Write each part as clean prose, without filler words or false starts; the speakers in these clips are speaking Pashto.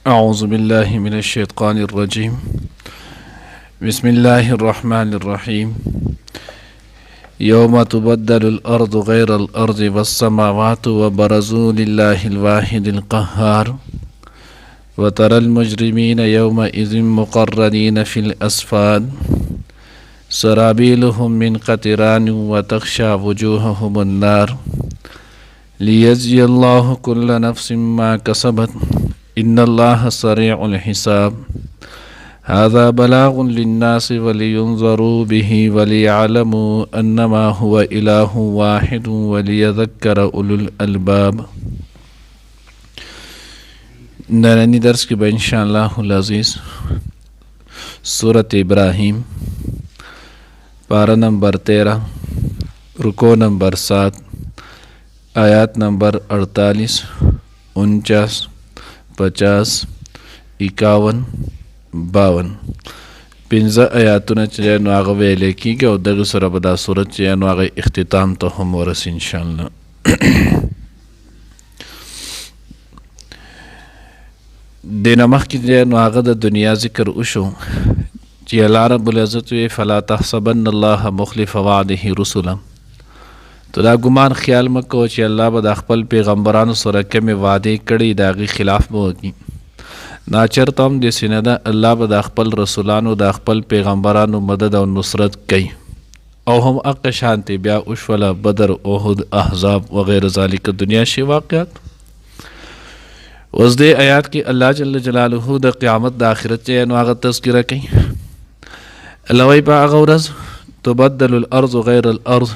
أعوذ بالله من الشيطان الرجيم بسم الله الرحمن الرحيم يوم تبدل الأرض غير الأرض والسماوات وبرزوا لله الواحد القهار وترى المجرمين يومئذ مقرنين في الأصفاد سرابيلهم من قطران وتغشى وجوههم النار ليجزي الله كل نفس ما كسبت إن الله سريع الحساب هذا بلاغ للناس ولينذروا به وليعلموا أنما هو إله واحد وليذكر أولو الألباب. نرانی درس کی ان شاء اللہ العزیز سورۃ ابراہیم پارہ نمبر 13 رکوع نمبر 7 آیات نمبر 48 49 50 51 52 پنځه آیاتونه چې نو هغه ویلې کېږي او دغه سره به دا صورت چې نو هغه اختتام ته هم ورسي انشاءالله. دینه مخکې چې نو هغه د دنیا ذکر وشو چې الله رب العزت وی فلا تحسبن الله مخلف وعده رسلا، تو دا ګمان خیال مکو چې الله به د خپل پیغمبرانو سره کومې وعدې کړي د هغې خلاف به وکړي. ناچرته هم داسې نه ده، الله به د خپل رسولانو د خپل پیغمبرانو مدد او نصرت کوي او هم هغه شانتې بیا وشوله بدر احد احزاب وغیر ذالک دنیا شي واقعات. اوس دې آیات کې الله جل جلاله د قیامت د آخرت چې نو هغه تذکره کوي. الله وایي په هغه ورځ تبدل الارض غیر الارض،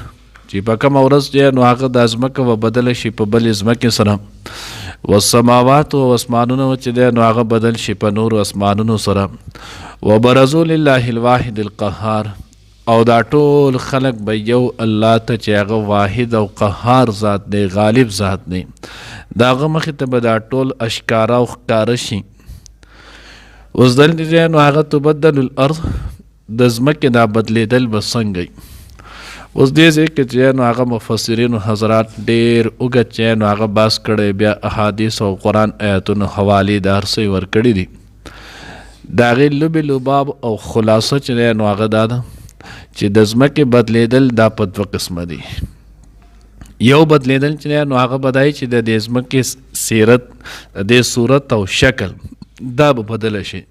چې په کومه ورځ چې نو هغه د ځمکه به بدله شي په بلې ځمکې سره، والسماوات او اسمانونه چې دی نو هغه بدل شي په نورو اسمانونو سره، وبرزوا لله الواحد القهار، او دا ټول خلق به یو الله ته چې هغه واحد او قهار ذات دی، غالب ذات دی، د هغه مخې ته به دا ټول اشکاره او ښکاره شي. اوس دلته چې نو هغه تبدل الارض د ځمکې دا بدلېدل به څنګه وي. اوس دې ځای کې چې نو هغه مفسرینو حضرات ډېر اوږد چې نو هغه بحث کړی، بیا احادیث او قرآن آیاتونو حوالې د هر څه یې ورکړي دي. د هغې لبې لباب او خلاصه چې دی نو هغه دا ده چې د ځمکې بدلېدل دا په دوه قسمه دي. یو بدلېدل چې دی نو هغه به دا چې د دې ځمکې سیرت د دې صورت او شکل دا به بدله شي،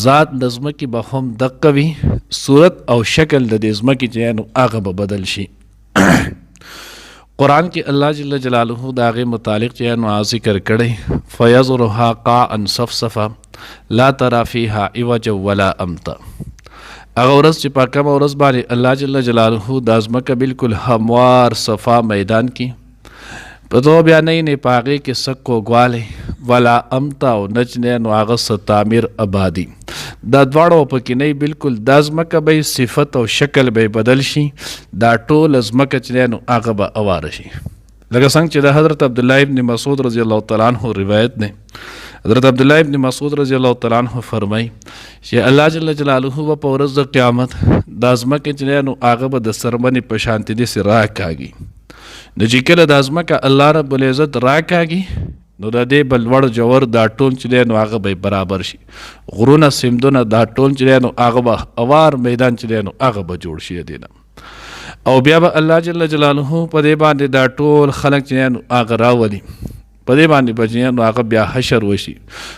ذات د ځمکې به هم دقه وي، صورت او شکل د دې ځمکې چې نو هغه به بدل شي. قرآن کې الله جل جلاله د هغې متعلق چې نو ذکر کړی، فیذرها قاعا صفصفا لا ترى فیها عوجا ولا امتا. هغه ورځ چې په کومه ورځ باندې الله جل جلاله دا ځمکه بالکل هموار صفا میدان کې په تو بیا نه په هغې کې څه کوږوالی ولا امتا او نه چې نو هغه څه تعمیر آبادي، دا دواړه پکې نه، بالکل دا ځمکه به صفت او شکل به بدل شي، دا ټول ځمکه چې نو هغه به اواره شي. لکه څنګه چې د حضرت عبدالله ابن مسعود رضی الله تعالی عنه روایت دی، حضرت عبدالله ابن مسعود رضی الله تعالی عنه فرمایي چې الله جل جلاله به په ورځ د قیامت دا ځمکه چې نو هغه به د سرمنې په شانتې داسې راکاږي. نو چې کله دا ځمکه الله رب العزت راکاږي نو د دې به لوړ جوور دا ټول چې دی نو هغه به برابر شي، غرونه سمندونه دا ټول چې دی نو هغه به اوار میدان چې دی نو هغه به جوړ شي دی نه، او بیا به الله جل جلاله په دې باندې دا ټول خلق چې نو هغه راولي، په دې باندې به چې نو هغه بیا حشر وشي.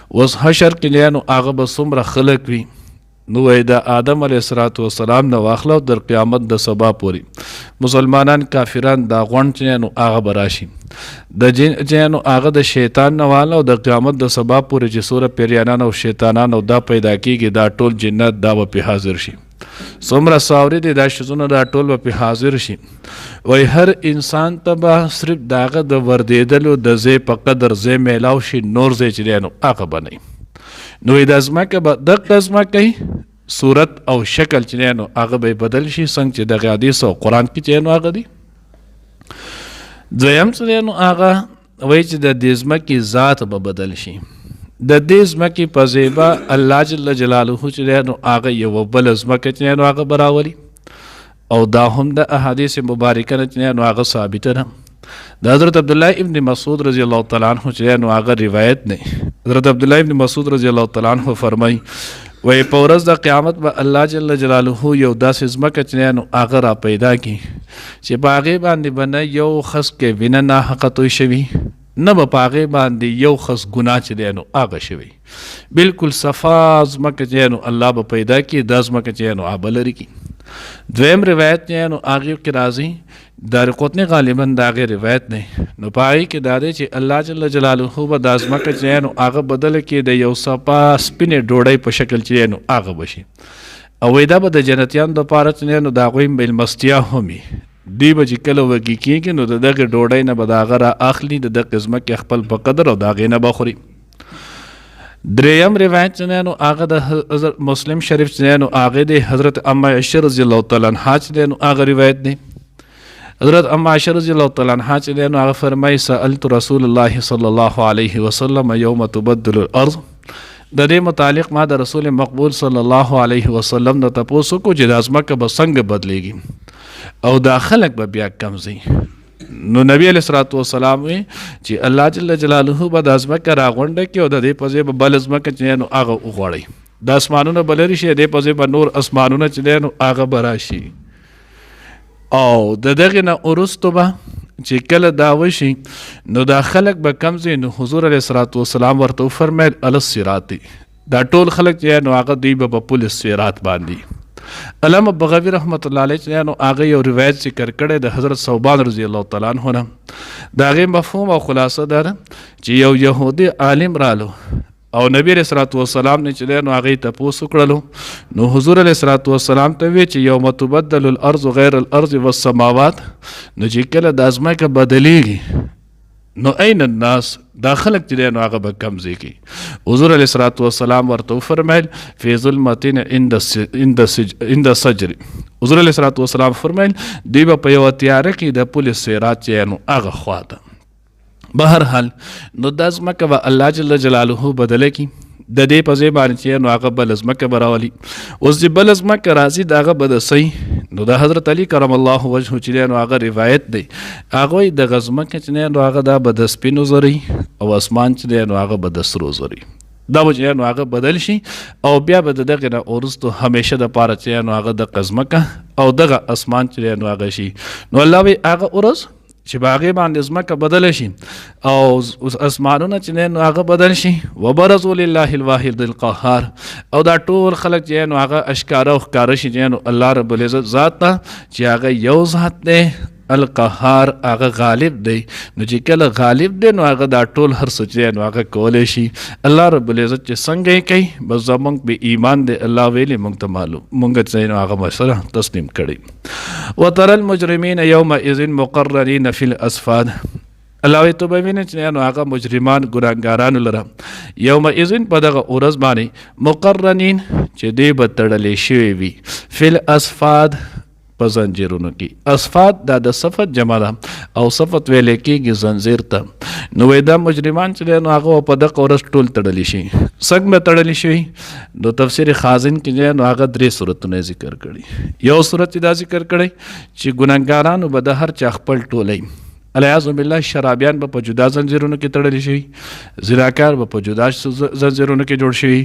اوس حشر کې نو هغه به څومره خلق وي، نو وایي د آدم علیه السلام نه واخله در قیامت د سبا پورې مسلمانان کافران دا غونډ چې نو هغه به راشي، د جن چې نو هغه د شیطان نه واله او د قیامت د سبا پورې چې څومره پیریانان او شیطانان او دا پیدا کېږي دا ټول جنت دا به پې حاضر شي، څومره ساوري دي دا شیزونه دا ټول به پې حاضر شي. وایي هر انسان ته به صرف د هغه د وردېدلو د ځای په قدر ځای میلاو شي، نور ځای چې دی نو هغه به نه وي. نو د ځمکه به دغه ځمکه صورت او شکل چې نو هغه به بدل شي، څنګه چې د حدیث او قرآن کې چې نو هغه دي. دویم چې نو هغه وایي چې د دې ځمکې ذات به بدل شي، د دې ځمکې په ځای به الله جل جلاله چې نو هغه یوه بله ځمکه چې نو هغه به راولي، او دا هم د احادیث مبارکه نه چې نو هغه ثابته ده. د حضرت عبدالله ابن مسعود رضی الله تعالی عنہ چې نو هغه روایت نه حضرت عبدالله ابن مسعود رضی الله تعالی عنہ فرمای وای په ورځ د قیامت به الله جل جلاله یو داسې ځمکه چې نو هغه را پیدا کی چې په هغې باندې به نه یو خس کې وینه ناحقه توی شوي نه به په هغې باندې یو خس ګناه چې دی نو هغه شوي بلکل صفا ځمکه چې نو الله به پیدا کی دا ځمکه چې نو هغه به لرې کي دویم روایت چې نو هغې کې راځي دارقطني غالبا د هغې روایت دی نو په هغې کې دا دی چې الله جل جلاله به دا ځمکه چې نو هغه بدله کړي د یو صفا سپینې ډوډۍ په شکل چې نو هغه به شي او وایي دا به د جنتیانو دپاره چې نو د هغوی میلمستیا هم وي دوی به چې کله وږي کېږي نو د دغې ډوډۍ نه به د هغه را اخلي د دغې ځمکې خپل په قدر او د هغې نه به خوري دریم روایت چې نو هغه د مسلم شریف چې نو هغې د حضرت ام عائشة رضی الله تعالی عنها چې نو هغه روایت دی حضرت ام عائشة رضی الله تعالی عنها چې نو هغه فرمایي سألت رسول الله صلی الله علیه وسلم یوم تبدل الارض د دې متعلق ما د رسول مقبول صلی الله علیه وسلم نه تپوس وکړو چې د ځمکه به څنګه بدلیږي او دا خلک به بیا کم ځي نو نبی علیہ الصلوۃ والسلام وی چې الله جل جلاله به د ځمکه راغونډه کړي او د دې په ځای به بل ځمکه چې نو هغه وغوړي د اسمانونه به لرې شي د دې په ځای به نور اسمانونه چې نو هغه به راشي او د دغې نه وروستو به چې کله دا وشي نو دا خلک به کم ځي نو حضور علیه الصلوۃ والسلام ورته وفرمیل علی الصراط دا ټول خلک چې نو هغه دوی به په پل صراط باندې علامه بغوی رحمت الله علیه چې نو هغه یو روایت ذکر کړی د حضرت ثوبان رضی الله تعالی عنه نه د هغې مفهوم او خلاصه دا چې یو یهودي عالم رالو او نبی علیہ الصلوۃ والسلام نه چې نو هغې تپوس وکړلو نو حضور علیه الصلوۃ والسلام ته وی چې یوم تبدل الارض غیر الارض والسماوات نو چې کله د ځمکه بدلیږي نو این الناس دا خلق چې نو هغه به کم ځای کی حضور علیه الصلوۃ والسلام ورته وفرمیل فی ظلمتین عند سجر حضور علیه الصلوۃ والسلام فرمیل دوی به په یوه تیاره کې د پل صراط چې نو هغه خواته بهرحال نو دا ځمکه به الله جل جلاله بدله کي د دې په ځای باندې چې نو هغه بله ځمکه به راولي اوس چې بله ځمکه راځي د هغه به د صحیح نو د حضرت علی کرم الله وجهه چې نو هغه روایت دی هغه وایي دغه ځمکه چې نو هغه دا به د سپینو زري او اسمان چې نو هغه به د سرو زري دا به چې نو هغه بدل شي او بیا به د دغې نه وروستو همیشه دپاره چې نو هغه دغه ځمکه او دغه اسمان چې نو هغه شي نو الله وایي هغه ورځ چې په هغې باندې ځمکه بدله شي او اسمانونه چې نو هغه بدل شي وبرزوا لله الواحد القهار او دا ټول خلک چې نو هغه اشکاره او ښکاره شي چې نو الله رب العزت ذات ته چې هغه یو ذات دی القهار هغه غالب دی نو چې کله غالب دی نو هغه دا ټول هر څه چې نو هغه کولی شي الله رب العزت چې څنګه یې کوي بس زموږ به ایمان دی الله ویلي موږ ته معلوم موږ چې نو هغه مسله تسلیم کړي وترى المجرمین یومئذ مقرنین فی الاصفاد الله وی ته به وینې چې نو هغه مجرمان ګناهګارانو لره یومئذ په دغه ورځ باندې مقرنین چې دوی به تړلی شوي وي فی الاصفاد په زنجیرونو کې اصفاد دا د صفت جمع ده او صفت ویلې کېږي زنځیر ته نو وایي دا مجرمان چې دی نو هغه په دغه ورځ ټول تړلی شي څنګه به تړلی شوي نو تفسیر خازن کې نو هغه 3 صورتونه ذکر کړي یو صورت دا ذکر کړی چې ګناهګارانو به د هر چا خپل ټولی الیاذ بالله شرابیان به په جدا زنځیرونو کې تړلی شوي زناکار به په جدا زنځیرونو کې جوړ شوي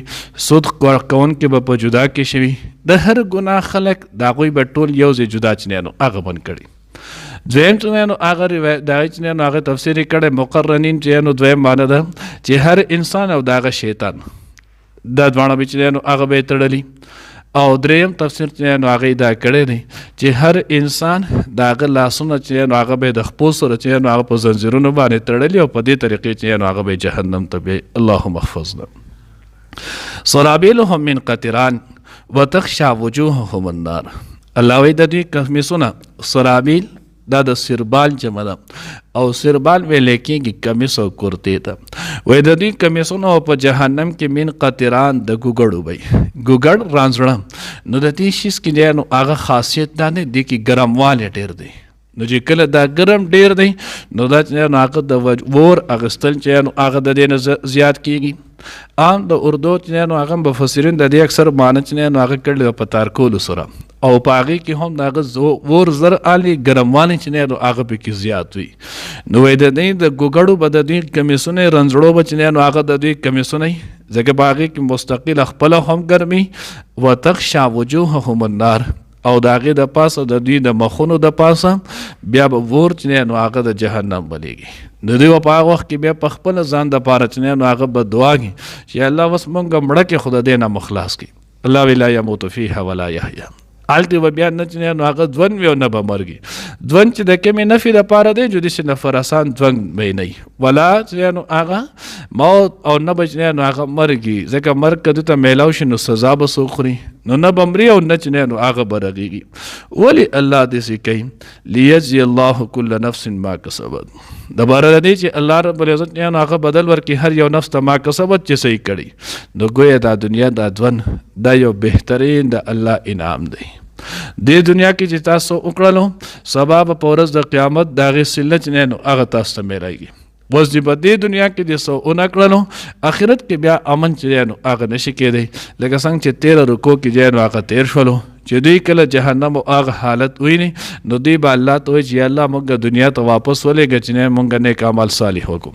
سود کوونکي به په جدا کې شوي د هر ګناه خلک د هغوی به ټول یو ځای جدا چې نو هغه بند کړي دویم چې نو هغه روایت د هغې چې نو هغه تفسیر یې کړی مقرنین چې نو دویم معنی ده چې هر انسان او د هغه شیطان دا دواړه به چې نو هغه به یې تړلي او دریم تفسیر چې نو هغې دا کړی دی چې هر انسان د هغه لاسونه چې نو هغه به د خپو سره چې نو هغه په زنځیرونو باندې تړلي او په دې طریقې چې نو هغه به جهنم ته به اللهم احفظنا سرابیلهم من قطران وتخشع وجوههم النار الله وی د دوی کمیسونه سرابیل دا د سربال جمع ده او سربال ویلی کېږي کمیس او کرتې ته وایي د دوی کمیسونه په جهنم کې من قطران د ګوګړو وی ګوګړ رانځړه نو د دې شیز کې دی نو هغه خاصیت دا نه دی کې ګرموالی ډېر دی نو چې کله دا ګرم ډېر دی نو دا چې نو هغه د ور اخیستل چې نو هغه د دې نه زیات کېږي عام د اردو چې نو هغه مفسرین د دې اکثر معنی چې نو هغه کړی په تارکولو سره او پاغي کې هم دغه ور زر علي ګرموالي چې نه نو هغه پکې زیات وي. نو د دې د ګوګړو به د دې کمیسونه رنځړو به چې نه نو هغه د دې کمیسونه ځکه پاغي کې مستقل خپل هم ګرمي وتخشع وجوههم النار او د هغې د پاسه د دوی د مخونو د پاسه بیا به ور چې نه نو هغه د جهنم بلیږي. نو دوی به په هغه وخت کې بیا په خپله ځان دپاره چې نه نو هغه به دعا کړي چې الله اوس مونږ مړه کې خو د دې نه مخلاص کړي. الله وی لا یموت فیها ولا یحیا. هلته به بیا نه چې نه نو هغه ځوند وي او نه به مرګي. ځوند چې د کومې نفي دپاره دی جو داسې نفر اسان ځوند به نه وي ولا چې نو هغه موت او نه به چې نو هغه مرګي. ځکه مرګ که دوی ته میلاو شي نو سزا به څوک خوري نو نه به مري او نه چې نو هغه به رغېږي. ولې الله داسې کوي؟ لیجزي الله کل نفس ما کسبت دپاره د دې چې الله رب العزت نو هغه بدل ورکړي هر یو نفس ته ما کسبت چې صحیح کړي. نو گویا دا دنیا دا ژوند دا یو بهترین د الله انعام دی. دې دنیا کې چې تاسو وکړلو سبا به په ورځ د قیامت د هغې صله چې نه نو هغه تاسو ته میرایږي. اوس دې په دې دنیا کې دې څه ونه کړلو آخرت کې بیا امن چې دی نو هغه نشي کېدی. لکه څنګه چې 13 رکو کې دی نو هغه تیر شولو چې دوی کله جهنم او هغه حالت وویني نو دوی به الله ته وایي چې الله موږ دنیا ته واپس ولېږه چې نه موږ نیک عمل صالح وکړو.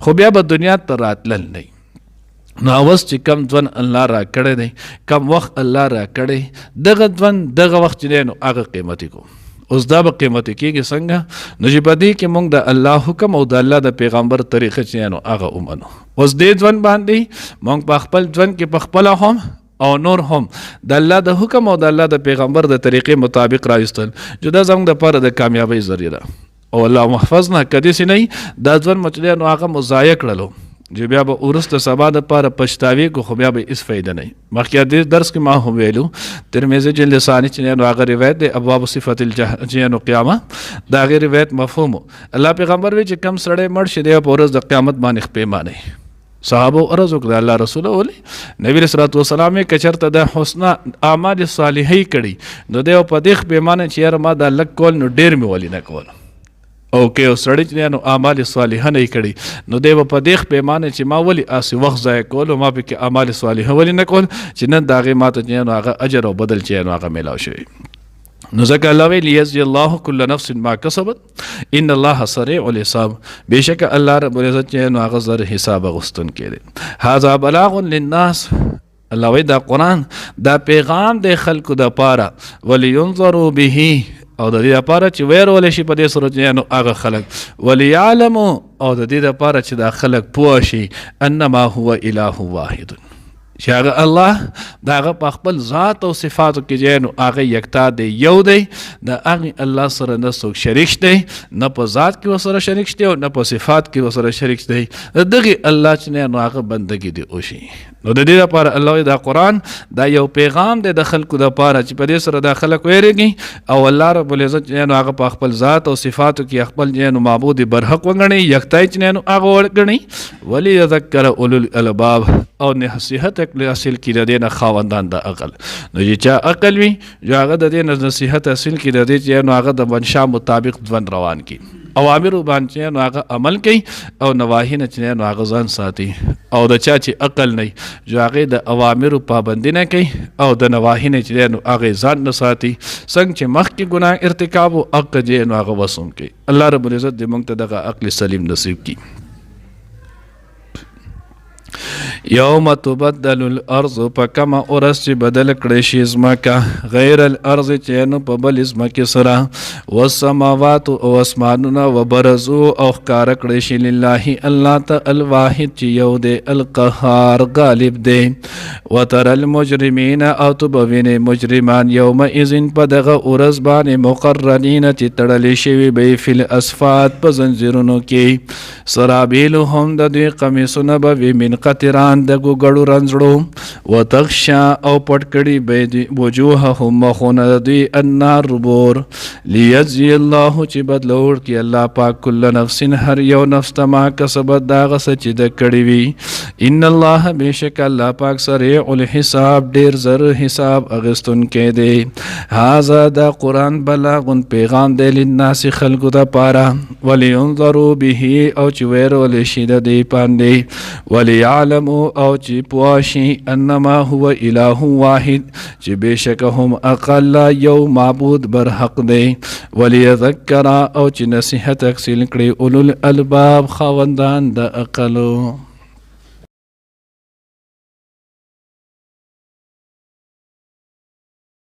خو بیا به دنیا ته راتلل نه. نو اوس چې کم ځوان الله را کړی دی کم وخت الله را کړی دغه ځوان دغه وخت چې دی نو هغه قیمتي کو. اوس دا به قیمتي کېږي څنګه؟ نو چې په دې کې موږ د الله حکم او د الله د پیغمبر طریقه چې نو هغه ومنو. اوس دې ځوان باندې موږ په خپل ځوان کې په خپله هم او نور هم د الله د حکم او د الله د پیغمبر د طریقې مطابق راوستل چې دا زموږ دپاره د کامیابۍ ذریعه ده. او الله محفظنا که داسې نه وي دا ځوان مو چې دی نو هغه مو ضایع کړلو چې بیا به وروسته سبا دپاره پچتاوي کو خو بیا به هېڅ فایده نه وي. مخکې دې درس کې ما هم ویلو ترمذي جلد ثاني چې نو هغه روایت دی ابواب صفت چې نو قیامه د هغې روایت مفهوم الله پیغمبر وی چې کم سړی مړ شي دی په ورځ د قیامت باندې خپې مانی. صحابه عرض وکړه الله رسوله ولې نبی صلی الله علیه وسلم که چېرته د حسنه اعمال صالحۍ کړي نو دی په دې خپې مانی چې یاره ما دا لږ کول نو ډېر مې ولې نه کول. او که یو سړی چې نو اعمال صالحه نه کړي نو دی به په دې پیمانه چې ما ولې اسې وخت ضایع کول او ما پکې اعمال صالحه ولې نه کول چې نن د هغې ماته چې نو هغه اجر او بدل چې نو هغه میلاو شوی. نو ځکه الله ویل لیجزي الله کل نفس ما کسبت ان الله سریع الحساب. بېشکه الله رب العزت چې نو هغه زر حساب اخیستونکی دی. هذا بلاغ للناس الله وی دا قرآن دا پیغام دی خلکو دپاره ولینظروا به او د دې لپاره چې ویرولی شي په دې صورت نو هغه خلک وليعلموا او د دې لپاره چې دا خلک پوه شي انما هو اله واحد چې هغه الله د هغه په خپل ذات او صفاتو کې نو هغه یکتا دی یو دی د هغې الله سره نه څوک شریک دی نه په ذات کې ورسره شریک دی او نه په صفات کې ورسره شریک دی. د دغې الله چې نو هغه بندګي دی وشي. نو د دې لپاره الله دا قرآن دا یو پیغام دی د خلکو دپاره چې په دې سره دا خلک ویرېږي او الله رب العزت چې نو هغه په خپل ذات او صفاتو کې خپل نو معبود برحق وګڼي یکتای چې نو هغه وګڼي وليذکر اولو الالباب او نصیحت حاصل کړي د دې نه خاوندان د عقل. نو چې چا عقل وي هغه د دې نه نصیحت حاصل کړي د دې چې نو هغه د منشا مطابق ژوند روان کړي اوامر باندې نو هغه عمل کوي او نواهی نه چې نو هغه ځان ساتي. او د چا چې عقل نه جو هغې د اوامرو پابندي نه کوي او د نواهی نه چې نو هغې ځان نه ساتي څنګه چې مخکې ګناه ارتکاب او حق چې نو هغه وسوم کوي. الله رب العزت دې موږ ته دغه عقل سلیم نصیب کړي. یوم تبدل الارض په کمه ورځ چې بدل کړی شي ځمکه غیر الارض چې نو په بل ځمکې سره والسماوات او اسمانونه وبرزو او ښکاره کړی شي لله الله ته الواحد چې یو دی القهار غالب دی. وتر المجرمین او تو به وینې مجرمان یومئذ په دغه ورځ باندې مقرنین چې تړلی شوي به فی الاسفات په زنځیرونو کې سرابیلهم د دوی قمیصونه به وي من قطران د ګوګړو رنځړو وتغشا او پټ کړي به دوی وجوههم مخونه د دوی النار بور لیجزي الله چې بدله ورکړي الله پاک کل نفس هر یو نفس ته ما کسبت د هغه څه چې ده کړي وي. ان الله بېشک الله پاک سریع الحساب ډېر زر حساب اخیستونکی دی. هذا دا قرآن بلاغ پیغام دی للناس خلکو دپاره ولینظروا به او چې ویرولی شي د دې باندې وليعلم ويعلموا او چې پواشي انما هو اله واحد چې بشک هم اقل یو معبود برحق دی وليذكر او چې نصیحت اکسل کړي اولو الالباب خاوندان د عقلو.